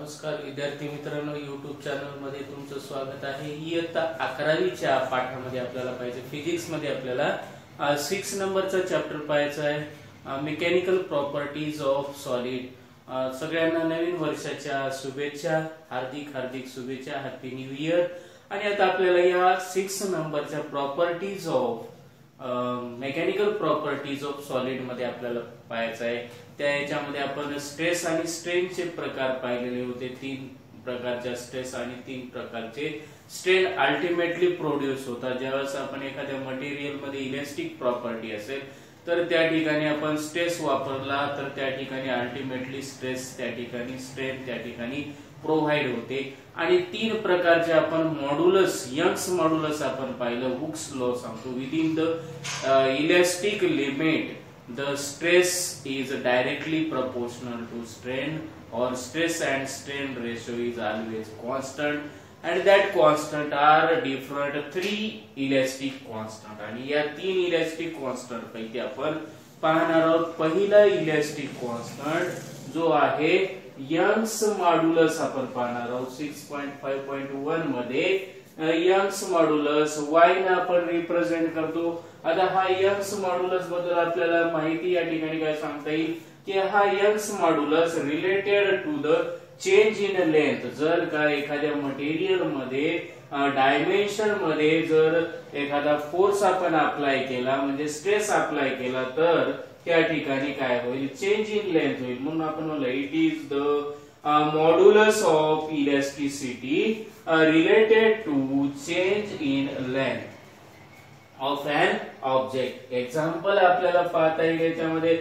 नमस्कार विद्यार्थी मित्रांनो, YouTube चॅनल मध्ये तुमचं स्वागत आहे। इयत्ता 11वीच्या पाठामध्ये आपल्याला पाहिजे फिजिक्स मध्ये आपल्याला 6 नंबरचा चॅप्टर पाहायचा आहे, मेकॅनिकल प्रॉपर्टीज ऑफ सॉलिड। सगळ्यांना नवीन वर्षाच्या शुभेच्छा, हार्दिक हार्दिक शुभेच्छा, हॅपी न्यू इयर। आणि आता आपल्याला या 6 नंबरच्या properties of mechanical properties of solid मध्ये आपल्याला पाहायचं आहे। त्या याच्यामध्ये आपण स्ट्रेस आणि स्ट्रेनचे प्रकार पाहिलेले होते। 3 प्रकारच्या स्ट्रेस आणि 3 प्रकारचे स्ट्रेन अल्टिमेटली प्रोड्यूस होतात। ज्यावेळेस आपण एखाद्या मटेरियल मध्ये इलास्टिक प्रॉपर्टी असेल तर त्या ठिकाणी आपण स्ट्रेस वापरला तर त्या ठिकाणी अल्टिमेटली स्ट्रेस, त्या ठिकाणी स्ट्रेन त्या ठिकाणी प्रोव्हाइड होते। आणि 3 प्रकारचे आपण मॉड्युलस, यंग्स मॉड्युलस आपण पाहिलं। हुक्स लॉ सांगतो, within the elastic limit the stress is directly proportional to strain, or stress and strain ratio is always constant, and that constant are different 3 elastic constant। आणि या 3 elastic constant पैकी आपण पाहणार आहोत पहिला इलास्टिक कॉन्स्टंट जो आहे यंग्स मॉड्युलस आपण पाहणार आहोत। 6.5.1 मध्ये यंग्स मॉड्युलस y ने आपण रिप्रेझेंट करतो। आता हा यंग्स मॉड्युलस बद्दल आपल्याला माहिती या ठिकाणी काय सांगता येईल की हा Young's modulus related to the change in length. जर का एखाद्या मटेरियल मध्ये डायमेन्शन मध्ये जर एखादा फोर्स आपण अप्लाय केला, म्हणजे स्ट्रेस अप्लाय केला, तर त्या ठिकाणी काय होईल, चेंज इन लेंथ होईल। म्हणून आपण म्हणलं it is the modulus of elasticity related to change in length of an object। Example आपल्याला पाहता येईल याच्यामध्ये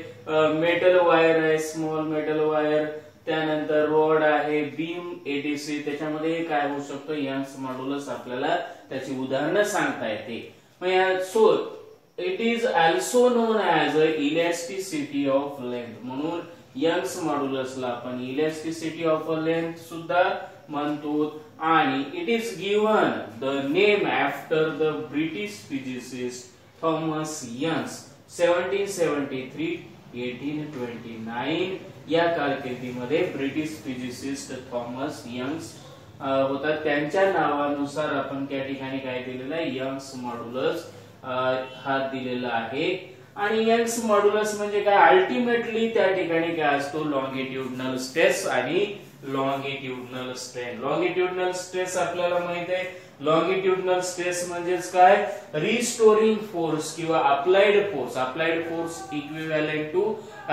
मेटल वायर आहे, स्मॉल मेटल वायर, त्यानंतर रॉड आहे, बीम एडीसी, त्याच्यामध्ये काय होऊ शकतो, यंग्स मॉड्युलस आपल्याला त्याची उदाहरणं सांगता येते। So it is also known as a elasticity of length. म्हणून यंग्स मॉड्युलसला आपण इलास्टिसिटी ऑफ अ लेंथ सुद्धा म्हणतो। आणि it is given the name after the British physicist Thomas Young's 1773 1829। या कारकिर्दीमध्ये ब्रिटिश फिजिसिस्ट थॉमस यंग्स होता, त्यांच्या नावानुसार आपण त्या ठिकाणी काय दिलेलं आहे, यंग्स मॉड्युलस हा दिलेला आहे। आणि यंग्स मॉड्युलस म्हणजे काय, अल्टिमेटली त्या ठिकाणी काय असतो, लॉंगिट्युडनल स्ट्रेस आणि लॉंगिट्युडनल स्ट्रेन। लॉंगिट्युडनल स्ट्रेस आपल्याला माहित आहे, लॉंगिट्युडनल स्ट्रेस म्हणजेच काय, रिस्टोरिंग फोर्स किंवा applied force. Applied force equivalent to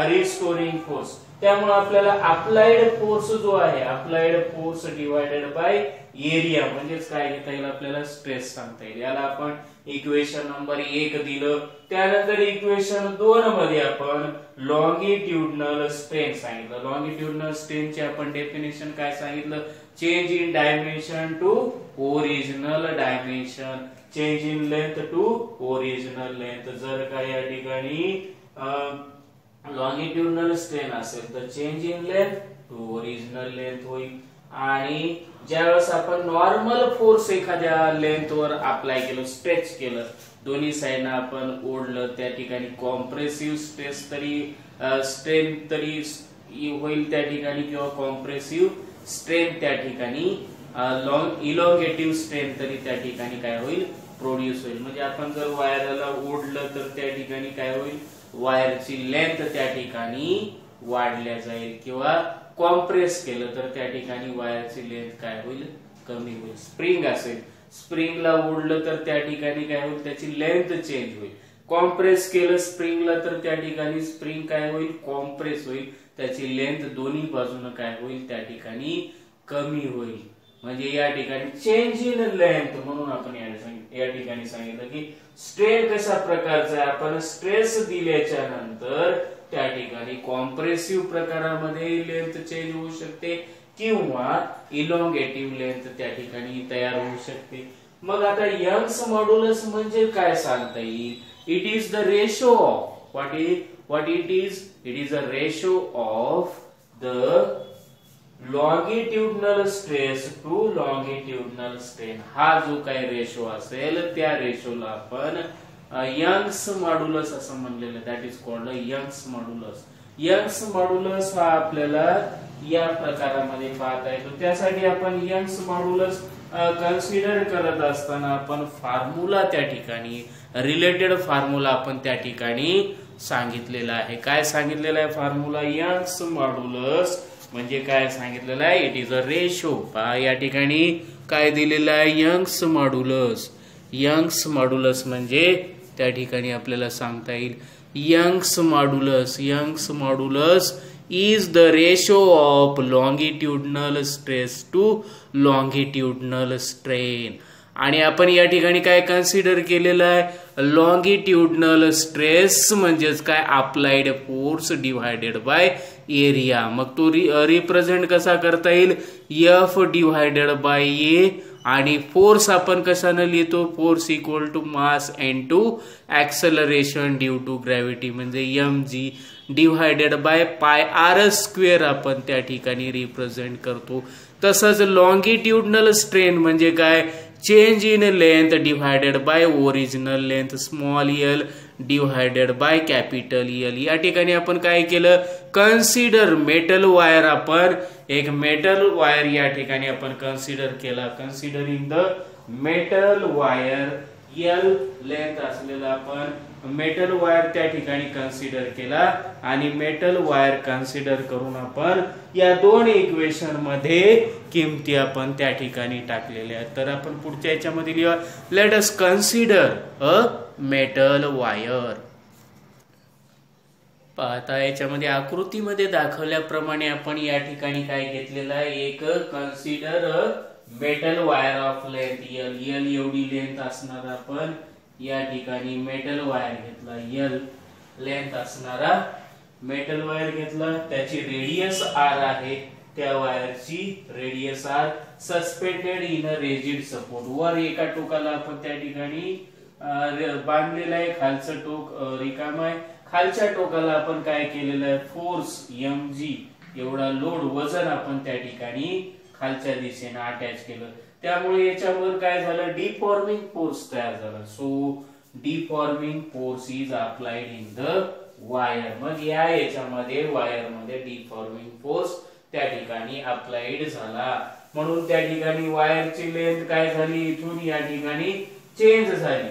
restoring force. त्यामुळे आपल्याला अप्लाइड फोर्स जो आहे, applied force divided by area म्हणजेच काय घेता येईल, आपल्याला स्ट्रेस सांगता येईल। याला आपण इक्वेशन नंबर 1 दिलं। त्यानंतर इक्वेशन 2 मध्ये आपण लॉंगिट्युडनल स्ट्रेन सांगितलं। लॉंगिट्युडनल स्ट्रेनचे आपण डेफिनेशन काय सांगितलं, change in dimension to original dimension, change in length to original length. जर का या ठिकाणी लॉंगिट्युडनल स्ट्रेन असेल तर change in length to original length होईल। आणि ज्यावेळेस आपण नॉर्मल फोर्स एखाद्या लेंथवर अप्लाय केलं, स्ट्रेच केलं, दोन्ही साइडना आपण ओढलं, त्या ठिकाणी कॉम्प्रेसिव्ह स्ट्रेस तरी स्ट्रेन तरी होईल त्या ठिकाणी, किंवा कॉम्प्रेसिव्ह स्ट्रेन त्या ठिकाणी इलॉंगेटिव्ह स्ट्रेन तरी त्या ठिकाणी काय होईल, प्रोड्यूस होईल। म्हणजे आपण जर वायरला ओढलं तर त्या ठिकाणी काय होईल, वायरची लेंथ त्या ठिकाणी वाढल्या जाईल, किंवा कॉम्प्रेस केलं तर त्या ठिकाणी वायरची लेंथ काय होईल, कमी होईल। स्प्रिंग असेल, स्प्रिंगला ओढलं तर त्या ठिकाणी काय होईल, त्याची लेंथ चेंज होईल। कॉम्प्रेस केलं स्प्रिंगला तर त्या ठिकाणी स्प्रिंग काय होईल, कॉम्प्रेस होईल, त्याची लेंथ दोन्ही बाजूने काय होईल, त्या ठिकाणी कमी होईल। म्हणजे या ठिकाणी चेंज इन लेंथ म्हणून आपण या ठिकाणी सांगितलं की स्ट्रेन कशा प्रकारचा आहे, आपण स्ट्रेस दिल्याच्या नंतर त्या ठिकाणी कॉम्प्रेसिव्ह प्रकारामध्ये लेंथ चेंज होऊ शकते, किंवा इलॉंगेटिव्ह लेंथ त्या ठिकाणी तयार होऊ शकते। मग आता यंग्स मॉड्युलस म्हणजे काय सांगता येईल, it is the ratio of what it is a ratio of the longitudinal stress to longitudinal strain. हा जो काही रेशो असेल त्या रेशोला आपण यंग्स मॉड्युलस असं म्हणलेलं, that is called Young's modulus. Young's modulus हा आपल्याला या प्रकारामध्ये पाहता येतो. त्यासाठी आपण यंग्स मॉड्युलस कन्सिडर करत असताना आपण फॉर्म्युला त्या ठिकाणी रिलेटेड फॉर्म्युला आपण त्या ठिकाणी सांगितलेला आहे. काय सांगितलेला आहे फॉर्म्युला? यंग्स मॉड्युलस म्हणजे काय सांगितलेलं आहे? It is a ratio. पहा या ठिकाणी काय दिलेलं आहे? Young's modulus. यंग्स मॉड्युलस म्हणजे त्या ठिकाणी आपल्याला सांगता येईल Young's modulus is the ratio of longitudinal stress to longitudinal strain. आणि आपण या ठिकाणी काय कन्सिडर केलेलं आहे? लॉंगिट्युडनल स्ट्रेस म्हणजेच काय? Applied force divided by area. मग तो रिप्रेझेंट कसा करता येईल? F divided by A. आणि फोर्स आपण कशाने लिहितो? Force equal to mass into acceleration due to gravity म्हणजे mg divided by pi R square आपण त्या ठिकाणी रिप्रेझेंट करतो. तसंच लॉंगिट्युडनल स्ट्रेन म्हणजे काय? Change in length divided by original length small L divided by capital L. या ठिकाणी आपण काय केलं? Consider metal wire. आपण एक मेटल वायर या ठिकाणी आपण कन्सिडर केला. Considering the metal wire L length असलेला आपण मेटल वायर त्या ठिकाणी कन्सिडर केला. आणि मेटल वायर कन्सिडर करून आपण या दोन इक्वेशन मध्ये किमती आपण त्या ठिकाणी टाकलेल्या आहेत. तर आपण पुढच्या याच्यामध्ये लिहूया let us consider a metal wire. पाहता याच्यामध्ये आकृतीमध्ये दाखवल्याप्रमाणे आपण या ठिकाणी काय घेतलेलं आहे? एक consider a metal wire of length L. L एवढी लेंथ असणार आपण या ठिकाणी मेटल वायर घेतला. एल लेंथ असणारा मेटल वायर घेतला. त्याची रेडियस आर आहे. त्या वायरची radius R suspended in a rigid support. वर एका टोकाला आपण त्या ठिकाणी बांधलेला आहे. खालचं टोक रिकाम आहे. खालच्या टोकाला आपण काय केलेलं आहे? फोर्स mg एवढा लोड वजन आपण त्या ठिकाणी खालच्या दिशेने अटॅच केलं. त्यामुळे याच्यावर काय झालं? डिफॉर्मिंग फोर्स तयार झाला. So deforming force is applied in the wire. मग या याच्यामध्ये वायर मध्ये डिफॉर्मिंग फोर्स त्या ठिकाणी अप्लाइड झाला. म्हणून त्या ठिकाणी वायरची लेंथ काय झाली? इथून या ठिकाणी चेंज झाली.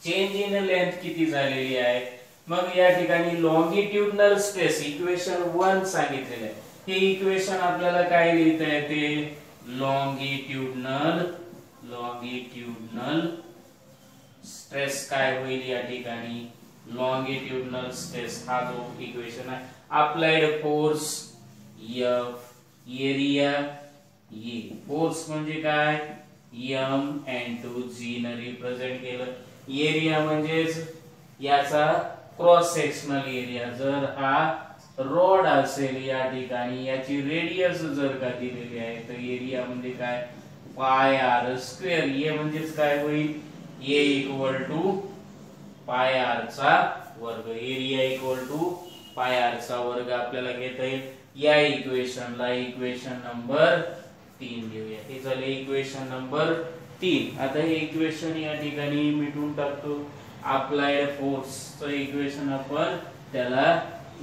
चेंज इन लेंथ किती झालेली आहे? मग या ठिकाणी लॉंगिट्युडनल स्ट्रेस इक्वेशन 1 सांगितलेलं आहे. हे इक्वेशन आपल्याला काय लिहिता येते? लॉंगिट्युडनल स्ट्रेस काय होईल या ठिकाणी? लॉंगिट्युडनल स्ट्रेस हा जो इक्वेशन आहे. Applied force F area E. Force म्हणजे काय? m into g ने रिप्रेझेंट केलं. एरिया म्हणजेच याचा क्रॉस सेक्शनल एरिया. जर हा रॉड असेल या ठिकाणी याची रेडियस जर का दिलेली आहे तर एरिया म्हणजे काय? पाय आर स्क्वेअर. ए म्हणजेच काय होईल? A equal to pi R चा वर्ग. Area equal to pi R चा वर्ग आपल्याला घेता येईल. या इक्वेशनला इक्वेशन नंबर 3 घेऊया. हे झाले इक्वेशन नंबर 3. आता हे इक्वेशन या ठिकाणी मिटून टाकतो. अप्लाइड फोर्स चं इक्वेशन आपण त्याला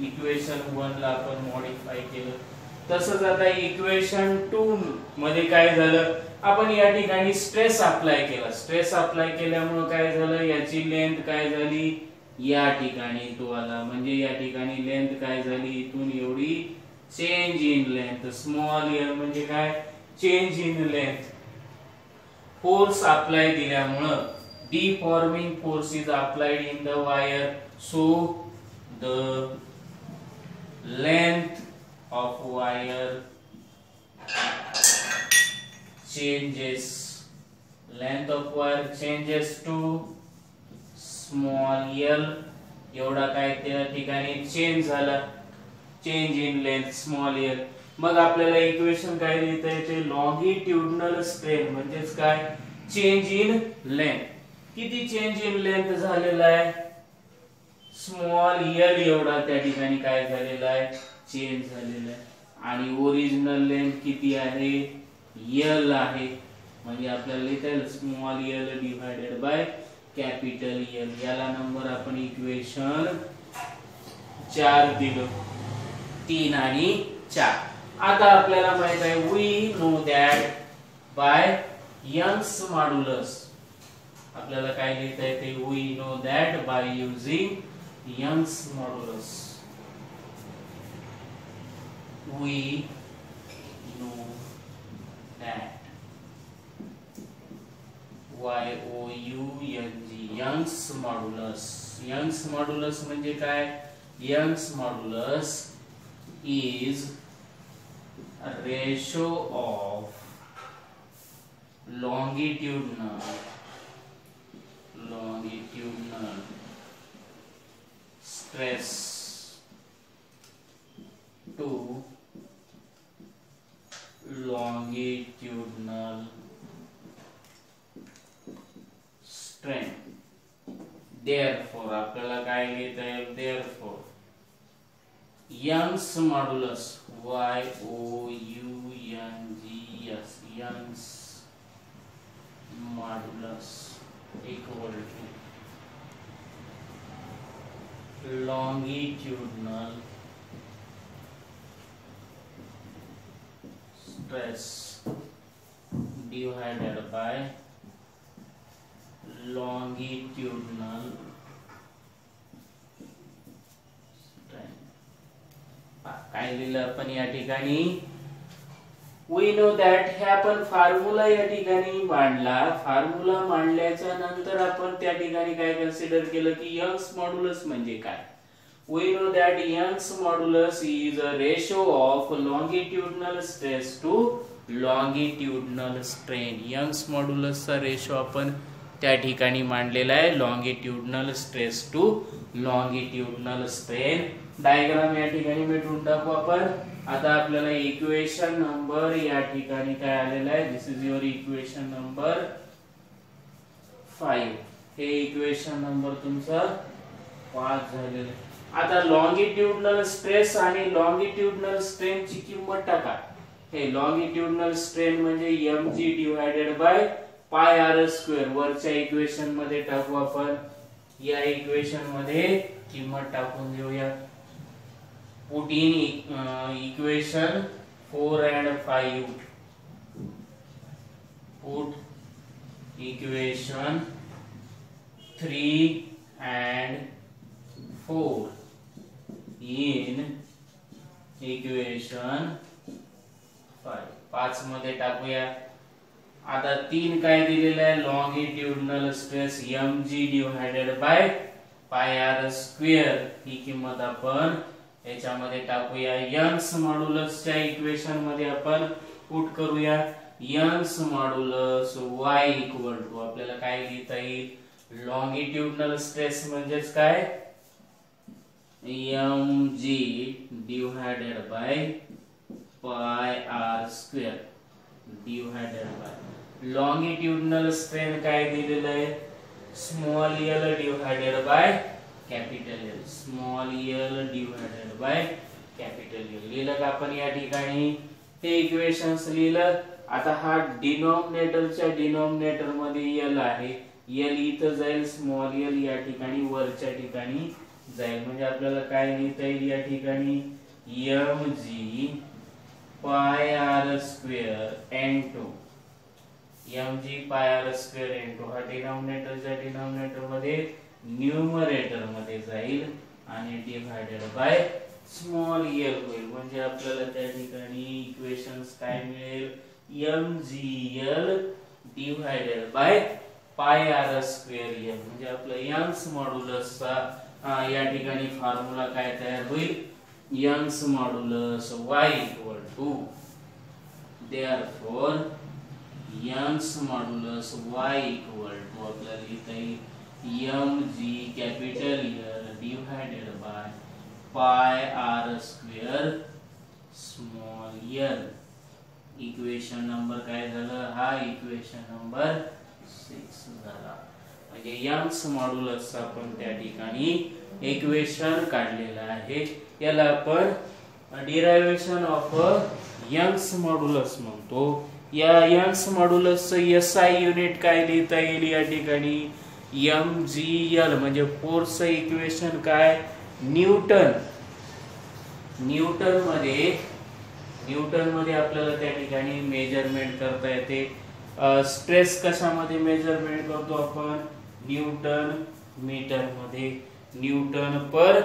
इक्वेशन 1 ला आपण मॉडिफाय केलं. तसंच आता इक्वेशन 2 मध्ये काय झालं? आपण या ठिकाणी स्ट्रेस अप्लाय केला. स्ट्रेस अप्लाय केल्यामुळे काय झालं? याची लेंथ काय झाली? या ठिकाणी तो आला. म्हणजे या ठिकाणी लेंथ काय झाली? इथून एवढी change in length. Small L म्हणजे काय? Change in length. Force apply दिल्यामुळे deforming force is applied in the wire, so the length of wire changes. Length of wire changes to small l. एवढा काय त्या ठिकाणी चेंज झाला. Change in length small l. मग आपल्याला equation काय लिहिता येते? लॉंगिट्युडनल स्ट्रेन म्हणजेच काय? Change in length. किती चेंज इन लेंथ झालेला आहे? स्मॉल एल एवढा त्या ठिकाणी काय झालेला आहे? चेंज झालेला आहे. आणि ओरिजिनल लेंथ किती आहे? एल आहे. म्हणजे आपल्याला लिहिता येईल small L divided by capital L. याला नंबर आपण इक्वेशन 4 दिलं, 3 आणि 4. आता आपल्याला माहित आहे we know that by Young's modulus. आपल्याला काय लिहिता येते? We know that by using Young's modulus. We know that YOUNG Young's modulus. Young's modulus म्हणजे काय? Young's modulus is a ratio of longitudinal stress to longitudinal strain. Therefore आपल्याला काय लिहिता येईल? Therefore Young's modulus YOUNGS Young's modulus equal to longitudinal stress divided by longitudinal काय लिहिलं आपण या ठिकाणी? We know that. हे आपण फॉर्म्युला या ठिकाणी मांडला. फॉर्म्युला मांडल्याच्या नंतर आपण त्या ठिकाणी काय कन्सिडर केलं की यंग्स मॉड्युलस म्हणजे काय? We know that Young's modulus is a ratio of longitudinal stress to longitudinal strain. Young's मॉड्युलसचा रेशो आपण त्या ठिकाणी मांडलेला आहे longitudinal stress to longitudinal strain. Diagram या ठिकाणी मिटवून टाकू आपण. आता आपल्याला इक्वेशन नंबर या ठिकाणी काय आलेला आहे? This is your equation number 5. हे इक्वेशन नंबर तुमचं 5 झालेलं आहे. आता लॉन्गिट्यूडनल स्ट्रेस आणि लॉन्गिट्यूडनल स्ट्रेन ची किंमत टाका. हे लॉन्गिट्यूडनल स्ट्रेन म्हणजे mg divided by pi R square. वरच्या इक्वेशन मध्ये टाकू आपण. या इक्वेशन मध्ये किंमत टाकून देऊया. Put in equation 4 and 5. Put equation 3 and 4 in equation 5. 5 मध्ये टाकूया. आता 3 काय दिलेलं आहे? Longitudinal stress mg divided by pi R square. ही किंमत आपण याच्यामध्ये टाकूया. यंग्स मॉड्युलसच्या इक्वेशन मध्ये आपण पुट करूया. Young's modulus y equal to आपल्याला काय लिहिता येईल? लॉन्गिट्यूडनल स्ट्रेस म्हणजेच काय? mg divided by pi R square divided by longitudinal strain काय दिलेलं आहे? Small l divided by capital L. Small l divided by capital L. लिहिलं का आपण या ठिकाणी? हे इक्वेशन्स लिहिलं. आता हा डिनॉमिनेटरच्या डिनॉमिनेटर मध्ये l आहे. l इथं जाईल, स्मॉल l या ठिकाणी वरच्या ठिकाणी जाईल. म्हणजे आपल्याला काय लिहिता येईल या ठिकाणी? mg pi R square into mg pi R square into हा डिनॉमिनेटरच्या डिनॉमिनेटर मध्ये न्यूमरेटर मध्ये जाईल आणि डिवाइडेड बाय स्मॉल l होईल. म्हणजे आपल्याला त्या ठिकाणी इक्वेशन्स काय मिळेल? mgl divided by pi R square l. म्हणजे आपलं यंग्स मॉड्युलसचा या ठिकाणी फॉर्म्युला काय तयार होईल? Young's modulus y equal to therefore Young's modulus y equal to आपल्याला लिहिता येईल mg capital L divided by pi R square small l. Equation number काय झालं? हा इक्वेशन नंबर 6 झाला. म्हणजे यंग्स मॉड्युलस आपण त्या ठिकाणी इक्वेशन काढलेलं आहे. याला आपण डिरायव्हेशन ऑफ यंग्स मॉड्युलस म्हणतो. या यंग्स मॉड्युलसचं SI युनिट काय लिहिता येईल या ठिकाणी? mgl म्हणजे फोर्स इक्वेशन काय? न्यूटन न्यूटन मध्ये आपल्याला त्या ठिकाणी मेजरमेंट करता येते. स्ट्रेस कशामध्ये मेजरमेंट करतो आपण? न्यूटन मीटर मध्ये, न्यूटन पर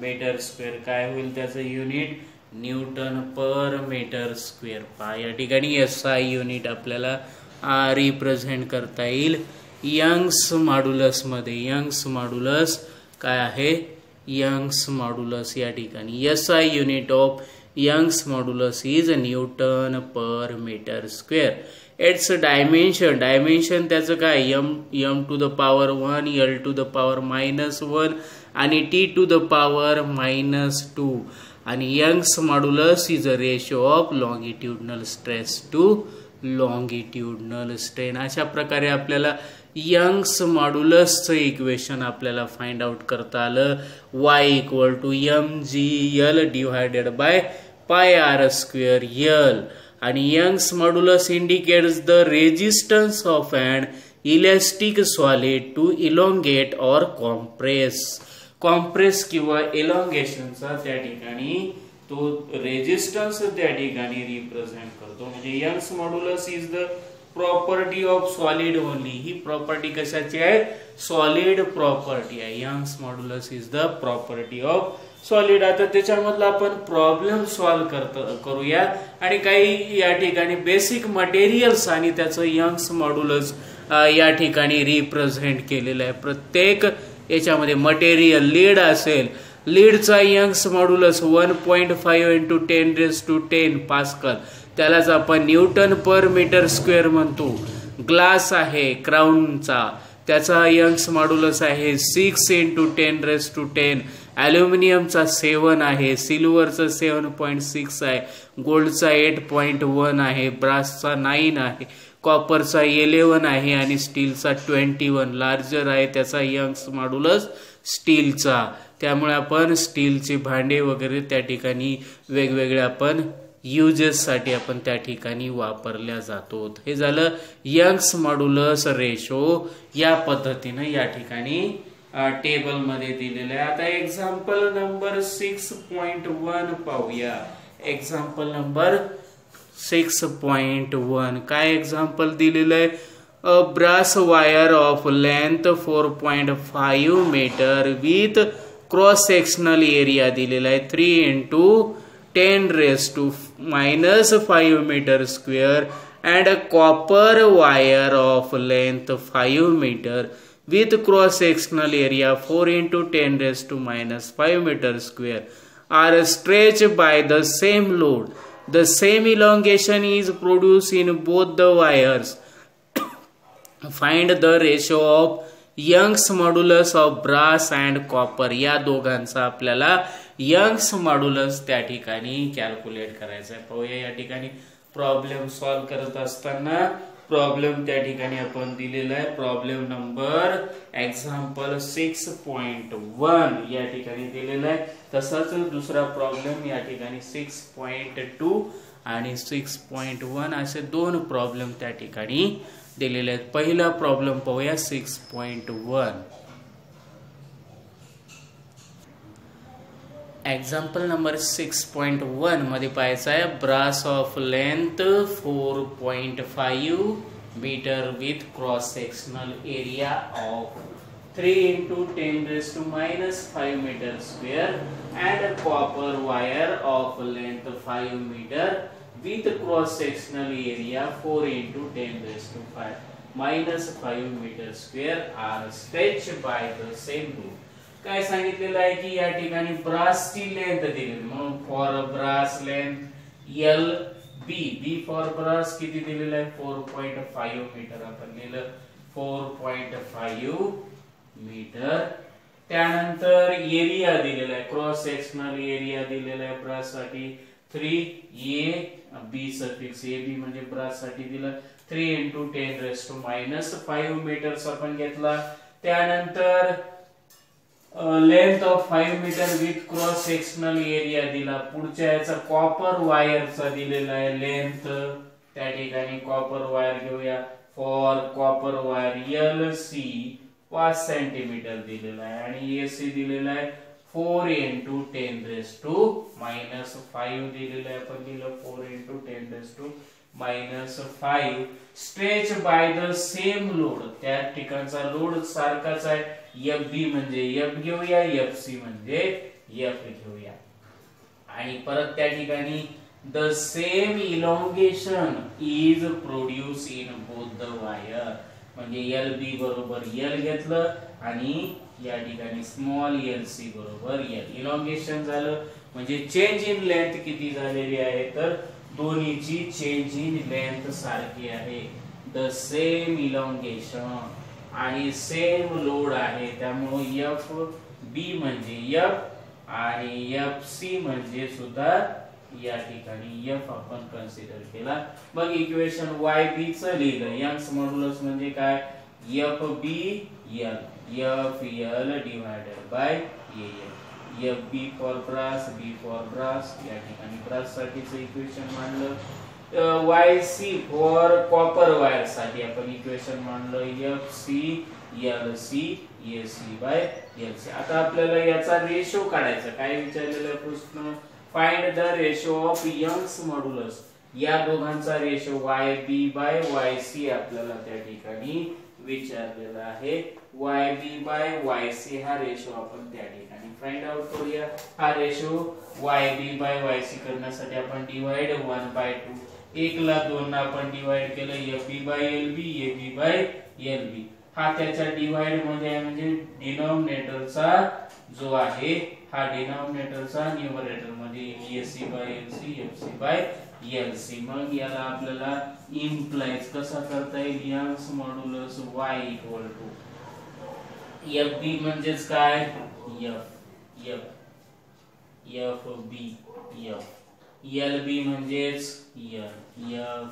मीटर स्क्वेअर. काय होईल त्याचं unit? Newton per metre square. पहा या ठिकाणी SI युनिट आपल्याला रिप्रेझेंट करता येईल यंग्स मॉड्युलस मध्ये. यंग्स मॉड्युलस काय आहे? यंग्स मॉड्युलस या ठिकाणी SI unit of Young's modulus is newton per metre square. Its dimension त्याचं काय? m to the power 1, l to the power -1 आणि t टू द पॉवर -2. आणि Young's modulus is a ratio of longitudinal stress to longitudinal strain. अशा प्रकारे आपल्याला Young's मॉड्युलसचं equation आपल्याला find out करता आलं. y = mgl divided by πr²l. आणि Young's modulus indicates the resistance of an elastic solid to elongate or compress किंवा इलॉंगेशनचा त्या ठिकाणी तो रेजिस्टन्स त्या ठिकाणी रिप्रेझेंट करतो. म्हणजे Young's modulus is the property of solid only. ही प्रॉपर्टी कशाची आहे? सॉलिड प्रॉपर्टी आहे. Young's modulus is the property of solid. आता त्याच्यामधला आपण प्रॉब्लेम सॉल्व्ह करूया आणि काही या ठिकाणी बेसिक मटेरियल्स आणि त्याचं यंग्स मॉड्युलस या ठिकाणी रिप्रेझेंट केलेलं आहे. प्रत्येक याच्यामध्ये मटेरियल लीड असेल, लीडचा यंग्स मॉड्युलस 1.5 × 10⁻10 पास्कल, त्यालाच आपण न्यूटन पर मीटर स्क्वेअर म्हणतो. ग्लास आहे क्राऊनचा, त्याचा यंग्स मॉड्युलस आहे 6 × 10⁻10. ॲल्युमिनियमचा 7 आहे, सिल्वरचा 7.6 आहे, गोल्डचा 8.1 आहे, ब्रासचा 9 आहे, कॉपरचा 11 आहे आणि स्टीलचा 21. लार्जर आहे त्याचा यंग्स मॉड्युलस स्टीलचा. त्यामुळे आपण स्टीलचे भांडे वगैरे त्या ठिकाणी वेगवेगळे आपण युजेस साठी आपण त्या ठिकाणी वापरल्या जातो. हे झालं यंग्स मॉड्युलस रेशो. या पद्धतीने या ठिकाणी टेबल मध्ये दिलेलं आहे. आता एक्झाम्पल नंबर 6.1 पाहूया. एक्झाम्पल नंबर 6.1 काय एक्झाम्पल दिलेलं आहे? A brass wire of length 4.5 metre with cross sectional area दिलेला आहे 3 × 10⁻⁻5 metre square and a copper wire of length 5 meter with cross sectional area 4 × 10⁻⁻5 meter square are stretched by the same load. The same elongation is produced in both the wires. Find the ratio of Young's modulus of brass and copper. या दोघांचा आपल्याला Young's modulus त्या ठिकाणी calculate करायचा आहे. पाहूया या ठिकाणी प्रॉब्लेम सॉल्व्ह करत असताना प्रॉब्लेम त्या ठिकाणी आपण दिलेला आहे. प्रॉब्लेम नंबर एक्झाम्पल 6.1 या ठिकाणी दिलेला आहे. तसाच दुसरा प्रॉब्लेम या ठिकाणी 6.2 आणि 6.1 असे दोन प्रॉब्लेम त्या ठिकाणी दिलेले आहेत. पहिला प्रॉब्लेम पाहूया 6.1. एक्झाम्पल नंबर 6.1 मध्ये पाहायचं आहे. Brass of length 4.5 metre with cross sectional area of 3 × 10⁻⁻5 metre square and copper wire of length 5 metre with cross sectional area 4 × 10⁻⁻5 meter square are stretched by the same load. काय सांगितलेलं आहे की या ठिकाणी brass ची लेंथ दिलेली म्हणून for brass length L B for brass किती दिलेलं आहे 4.5 मीटर. आपण लिहिलं 4.5 मीटर. त्यानंतर एरिया दिलेला आहे क्रॉस सेक्शनल एरिया दिलेला आहे ब्रास साठी 3 बी सफिक्स ए बी म्हणजे ब्रास साठी दिलं 3 × 10⁻⁻5 मीटर्स आपण घेतला. त्यानंतर length of 5 metre with cross sectional area दिला. पुढच्या याचा कॉपर वायरचा दिलेला आहे लेंथ. त्या ठिकाणी कॉपर वायर घेऊया. For copper wire L C 5 centimetre दिलेला आहे आणि एसी दिलेला आहे 4 into 10 raised to minus 5 दिलेलं आहे, आपण लिहिलं 4 into 10 raised to minus 5 stretch by the same load, त्या ठिकाणचा लोड सारखाच आहे, FB म्हणजे F घेऊया, FC म्हणजे F घेऊया, आणि परत त्या ठिकाणी the same elongation is produce in both the wire, म्हणजे LB बरोबर L घेतलं आणि या ठिकाणी स्मॉल LC बरोबर L, इलॉंगेशन झालं म्हणजे चेंज इन लेंथ किती झालेली आहे, तर दोन्हीची चेंज इन लेंथ सारखी आहे, द सेम इलॉंगेशन आणि सेम लोड आहे, त्यामुळे FB म्हणजे F आणि FC म्हणजे सुद्धा या ठिकाणी F आपण कन्सिडर केला. मग इक्वेशन YB च लिहिलं, यंग्स मॉड्युलस म्हणजे काय, FBL, FL divided by AL, FB for brass, B for brass, या ठिकाणी ब्रास साठीचं इक्वेशन मांडलं, YC फॉर कॉपर वायर साठी आपण इक्वेशन मांडलं, FC LC AC by LC. आता आपल्याला याचा रेशो काढायचा, काय विचारलेलं आहे प्रश्न, find the ratio of Young's modulus, या दोघांचा रेशो YB बाय YC आपल्याला त्या ठिकाणी विचारलेला आहे, YB बाय YC हा रेशो आपण त्या ठिकाणी फाइंड आउट करूया. हा रेशो YB बाय YC करण्यासाठी आपण डिवाइड 1/2, 1 ला 2 ना आपण डिवाइड केलं, FB by LB, AB by LB, हा त्याच्या डिवाइड मध्ये आहे, म्हणजे डिनॉमिनेटरचा जो आहे हा डिनॉमिनेटरचा न्यूमरेटर मध्ये AC by LC, FC by LC. मग याला आपल्याला इम्प्लाइज कसा करता येईल, Young's modulus Y equal to FB म्हणजेच काय, FB F, LB म्हणजेच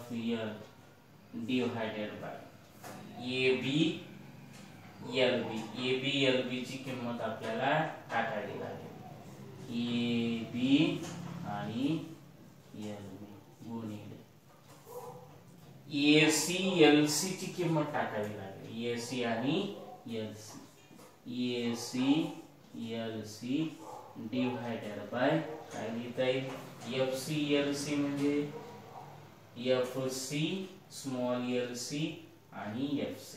FL divided by AB LB ची किंमत आपल्याला टाकावी लागेल, AB आणि LB गुणिले AC LC ची किंमत टाकावी लागेल, AC आणि LC, AC LC divided by काय लिहिता येईल, FC LC म्हणजे FC स्मॉल LC आणि FC,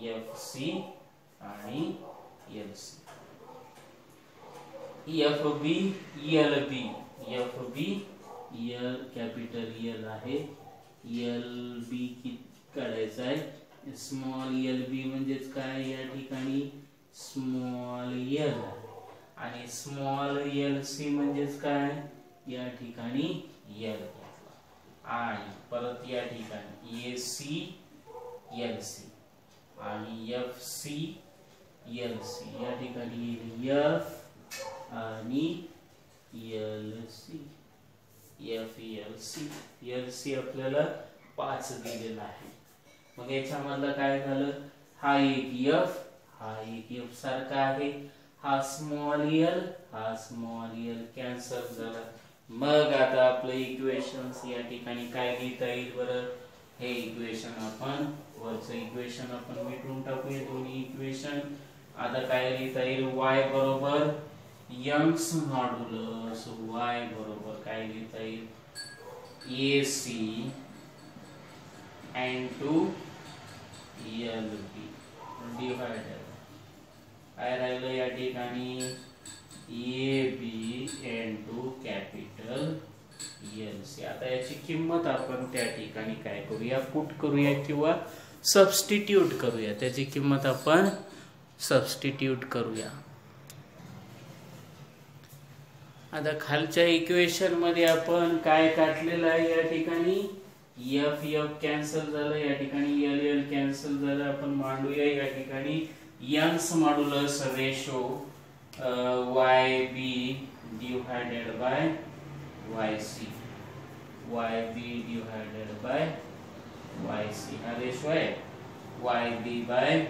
FC आणि LC, FB LB, FB L capital L आहे, LB किती काढायचा आहे, स्मॉल LB म्हणजेच काय, या ठिकाणी स्मॉल L, आणि स्मॉल LC म्हणजेच काय, या ठिकाणी L, आणि परत या ठिकाणी AC LC आणि FC LC, या ठिकाणी F आणि LC, FLC, LC आपल्याला 5 दिलेला आहे. मग याच्यामधलं काय झालं, हा एक F, हा एक F सारखा आहे, हा स्मॉल L, हा स्मॉल L कॅन्सल झाला. मग आता आपलं इक्वेशन्स या ठिकाणी काय लिहिता येईल बरं, हे इक्वेशन आपण वरचं इक्वेशन आपण मिटवून टाकूया, दोन्ही इक्वेशन. आता काय लिहिता येईल, Y बरोबर यंग्स मॉड्युलस, Y बरोबर काय लिहिता येईल, AC into LB डिवाइडेड काय राहिलं या ठिकाणी, AB into कॅपिटल LC. आता याची किंमत आपण त्या ठिकाणी काय करूया, पुट करूया किंवा सबस्टिट्यूट करूया, त्याची किंमत आपण सबस्टिट्यूट करूया. आता खालच्या इक्वेशन मध्ये आपण काय काढलेलं आहे, या ठिकाणी F कॅन्सल झालं, या ठिकाणी LL कॅन्सल झालं, आपण मांडूया या ठिकाणी Young's modulus ratio YB divided by YC, YB divided by YC हा रेशो आहे, YB बाय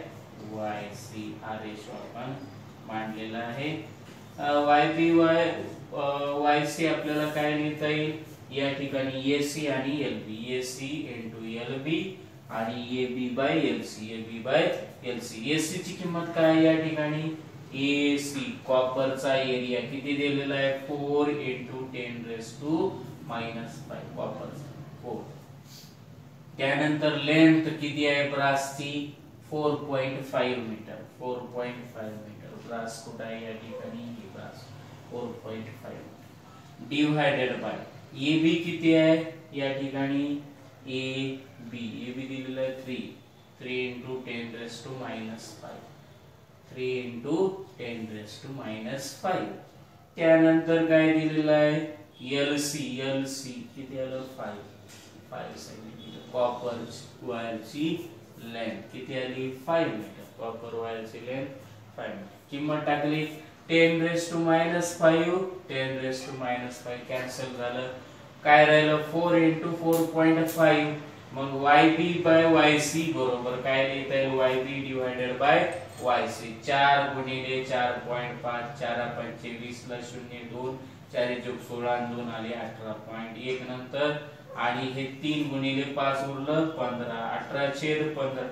YC हा रेशो आपण मांडलेला आहे. YB YC आपल्याला काय लिहिता येईल, या ठिकाणी AC आणि LB, AC into LB आणि AB by LC, AB by LC. AC ची किंमत काय या ठिकाणी AC कॉपरचा एरिया किती दिलेला आहे 4 × 10⁻⁵ कॉपरचा 4. त्यानंतर लेंथ किती आहे ब्रासची 4.5 मीटर 4.5 मीटर. ब्रास कुठे आहे या ठिकाणी ही ब्रास 4.5 डिवायडेड बाय AB किती आहे या ठिकाणी AB दिलेला आहे 3 × 10⁻⁵ 3 × 10⁻⁵. त्यानंतर काय दिलेलं आहे LC किती आलं 5 सेंटीमीटर. कॉपर वायरची लेंथ किती आली 5 मीटर. कॉपर वायरची लेंथ 5 मीटर. किंमत टाकली 10⁻⁵ 10⁻⁵ कॅन्सल झालं. काय राहिलं 4 × 4.5. मग YB/YC बरोबर काय लिहिता येईल YB/YC 4 × 4.5 4 × 20 ला 0 2 4 × 16 2 आले 18.1 नंतर आणि हे 3 × 5 उरलं 15 18/15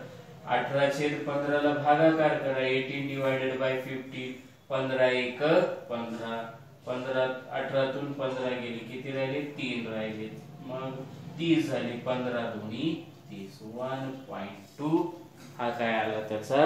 18/15 ला भागाकार करा 18/50 15 15 15 18 तून 15 गेली किती राहिले 3 राहिले. मग 30 झाली 15 दुनी 30 1.2 हा काय आला त्याचा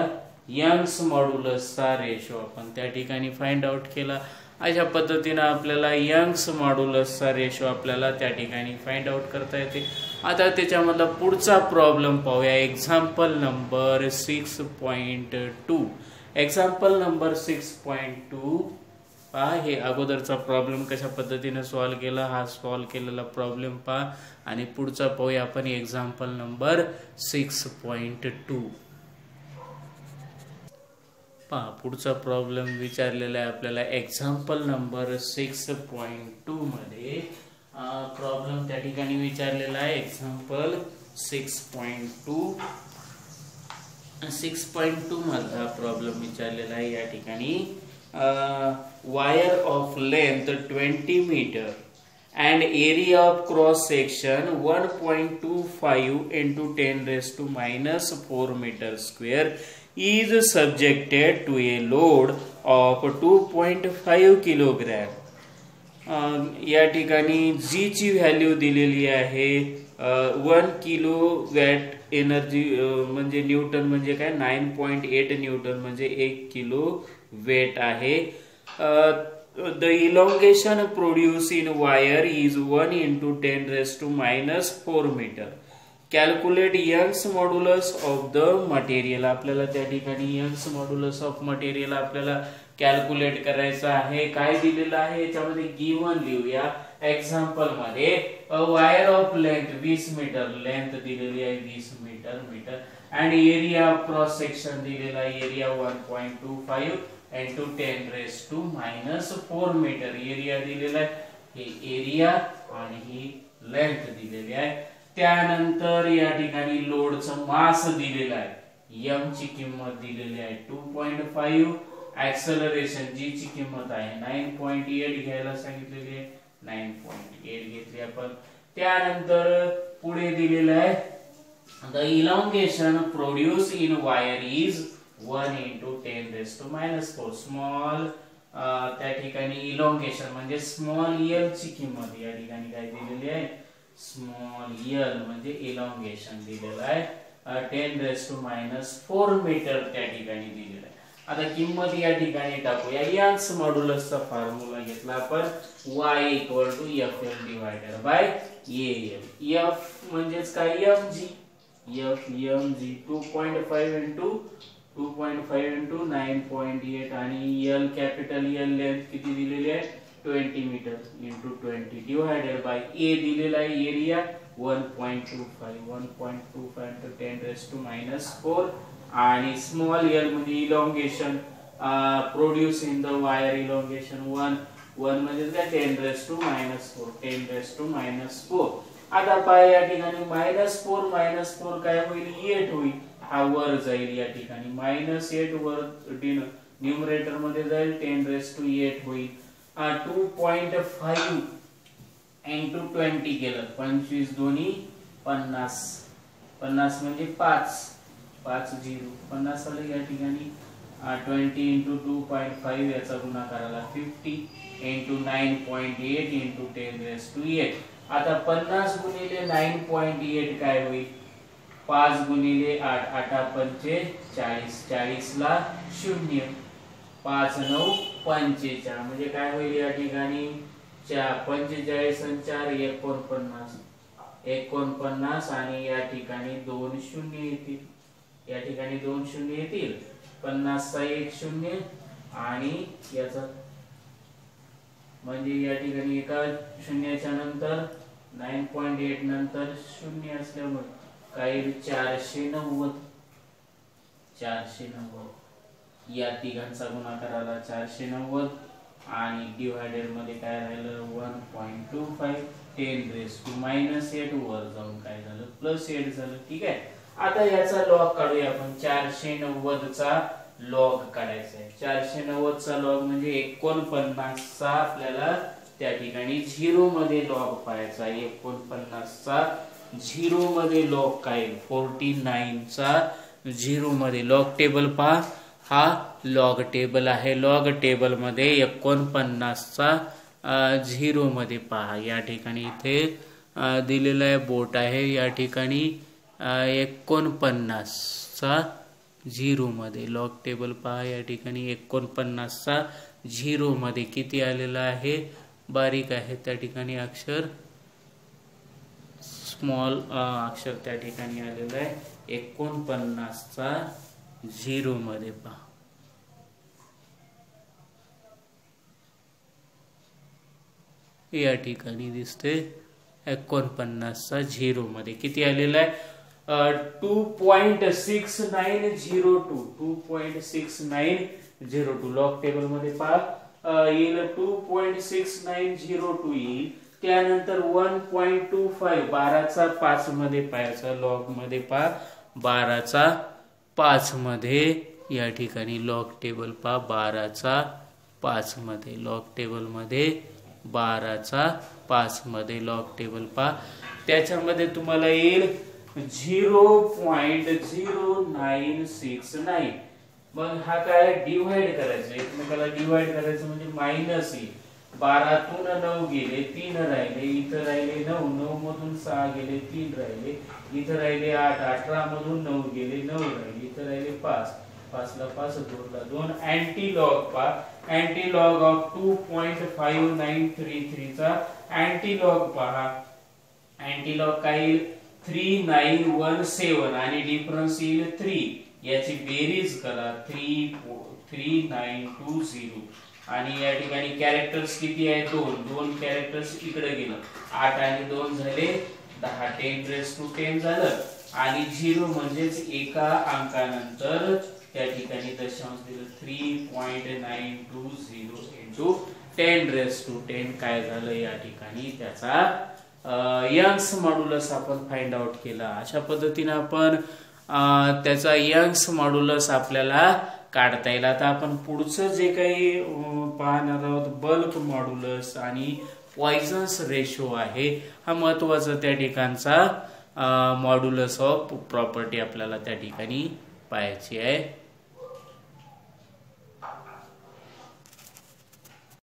यंग्स मॉड्युलसचा रेशो आपण त्या ठिकाणी फाइंड आउट केला. अशा पद्धतीने आपल्याला यंग्स मॉड्युलसचा रेशो आपल्याला त्या ठिकाणी फाइंड आउट करता येते. आता त्याच्यामधला पुढचा प्रॉब्लेम पाहूया. Example number 6.2. एक्झाम्पल नंबर 6.2 पहा. हे अगोदरचा प्रॉब्लेम कशा पद्धतीने सॉल्व्ह केला हा सॉल्व्ह केलेला प्रॉब्लेम पहा आणि पुढचा पाहूया आपण एक्झाम्पल नंबर 6.2. पहा पुढचा प्रॉब्लेम विचारलेला आहे आपल्याला एक्झाम्पल नंबर 6.2 मध्ये. प्रॉब्लेम त्या ठिकाणी विचारलेला आहे एक्झाम्पल 6.2 मधला प्रॉब्लेम विचारलेला आहे या ठिकाणी. wire of length 20 meter and area of cross section 1.25 into 10⁻⁻4 meter square is subjected to a load of 2.5 kilogram. या ठिकाणी G ची व्हॅल्यू दिलेली आहे 1 किलोवॅट एनर्जी म्हणजे न्यूटन म्हणजे काय 9.8 न्यूटन म्हणजे 1 किलो वेट आहे. The elongation produced in wire is 1 × 10⁻⁴ meter. Calculate Young's modulus of the material. आपल्याला त्या ठिकाणी Young's modulus of material आपल्याला कॅल्क्युलेट करायचं आहे. काय दिलेलं आहे याच्यामध्ये गिवन लिहूया. एक्झाम्पल मध्ये wire of length 20 metre length दिलेली आहे 20 मीटर आणि एरिया ऑफ क्रॉस सेक्शन दिलेला आहे एरिया 1.25 into 10⁻⁴ मीटर. एरिया दिलेला आहे हे एरिया आणि ही लेंथ दिलेली आहे. त्यानंतर या ठिकाणी लोडचं मास दिलेलं आहे m ची किंमत दिलेली आहे 2.5. ऍक्सेलरेशन g ची किंमत आहे 9.8 घ्यायला सांगितलेली आहे 9.8 घेतली आपण. त्यानंतर पुढे दिलेलं आहे the elongation produced in wire is 1 × 10⁻⁴. Small त्या ठिकाणी इलॉंगेशन म्हणजे स्मॉल l ची किंमत या ठिकाणी काय दिलेली आहे स्मॉल l म्हणजे इलॉंगेशन दिलेलं आहे 10⁻⁴ मीटर त्या ठिकाणी दिलेलं आहे. आता किंमत या ठिकाणी टाकूया. यंग्स मॉड्युलसचा फॉर्म्युला घेतला आपण y = F/L/AL. F म्हणजेच काय mg 2.5 × 9.8 आणि L कॅपिटल L लेंथ किती दिलेली आहे 20 मीटर × 20 डिवायडेड बाय A दिलेला आहे एरिया 1.25 × 10⁻⁴ आणि स्मॉल l म्हणजे elongation produce in the wire elongation 1 म्हणजे काय 10⁻⁴. आता पाय या ठिकाणी -4 काय होईल 8 होईल. हा वर जाईल या ठिकाणी -8 वर न्यूमरेटर मध्ये जाईल 10⁸ होईल. 2.5 × 20 केलं 25 दोन्ही 50 म्हणजे 5 0 50 आलं या ठिकाणी 20 इंटू 2.5 याचा गुणाकार आला 50 इंटू 9.8 इंटू 10⁸. आता 50 गुणिले 9.8 काय होईल? 5 गुणिले 8, 8 पंचे 40, 40 ला 0, 5 9 45, म्हणजे काय होईल या ठिकाणी 45 आणि 4 49 आणि या ठिकाणी 2 शून्य येतील. या ठिकाणी 2 शून्य येतील. 50 चा 1 शून्य आणि याचा म्हणजे या ठिकाणी एका शून्याच्या नंतर 9.8 नंतर शून्य असल्यामुळे काय 490. या तिघांचा गुणाकार आला 490 आणि डिवायडेड मध्ये काय राहिलं 1.25 10⁻⁸ वर जाऊन काय झालं +8 झालं. ठीक आहे. आता याचा लॉग काढूया आपण. 490 चा लॉग काढायचा आहे. 490 चा लॉग म्हणजे 49 चा आपल्याला त्या ठिकाणी 0 मध्ये लॉग पाहायचा आहे. 49 चा 0 मध्ये लॉग काय? 49 चा 0 मध्ये लॉग टेबल पहा. हा लॉग टेबल आहे. लॉग टेबल मध्ये 49 चा 0 मध्ये पहा. या ठिकाणी इथे दिलेला आहे बोट आहे. या ठिकाणी 49 चा 0 मध्ये लॉग टेबल पहा. या ठिकाणी 49 चा 0 मध्ये किती आलेला आहे? बारीक आहे त्या ठिकाणी अक्षर, स्मॉल अक्षर त्या ठिकाणी आलेलं आहे. 49 चा 0 मध्ये पहा. या ठिकाणी दिसते 49 चा 0 मध्ये किती आलेला आहे? 2.6902. 2.6902 लॉग टेबल मध्ये पहा. येईल 2.6902 येईल. त्यानंतर 1.25 12 चा 5 मध्ये पाहायचा. लॉग मध्ये पहा 12 चा 5 मध्ये या ठिकाणी लॉग टेबल पहा. 12 चा 5 मध्ये लॉग टेबल मध्ये 12 चा 5 मध्ये लॉग टेबल पहा. त्याच्यामध्ये तुम्हाला येईल 0.0969. मग हा काय डिवाइड करायचा, एकमेकाला डिवाइड करायचं म्हणजे मायनस येईल. 12 तून 9 गेले, 3 राहिले, इथं राहिले 9, 9 मधून 6 गेले, 3 राहिले, इथं राहिले 8, 18 मधून 9 गेले, 9 राहिले, इथं राहिले 5, 5 ला 5, 2 ला 2. अँटी लॉग पहा. अँटी लॉग ऑफ 2.5933 चा अँटी लॉग पहा. अँटी लॉग काय येईल? 3917 आणि डिफरन्स येईल 3. याची बेरीज करा 3920 आणि या ठिकाणी कॅरेक्टर्स किती आहे? 2 कॅरेक्टर्स इकडे गेलं. 8 आणि 2 झाले 10, 10⁻10 झालं आणि 0 म्हणजेच एका अंकानंतर त्या ठिकाणी दशांश दिलं. 3.920 इंटू 10⁻10 काय झालं या ठिकाणी त्याचा यंग्स मॉड्युलस आपण फाइंड आउट केला. अशा पद्धतीने आपण त्याचा यंग्स मॉड्युलस आपल्याला काढता येईल. आता आपण पुढचं जे काही पाहणार आहोत बल्क मॉड्युलस आणि पॉइझन्स रेशो आहे. हा महत्वाचा त्या ठिकाणचा मॉड्युलस ऑफ प्रॉपर्टी आपल्याला त्या ठिकाणी पाहायची आहे.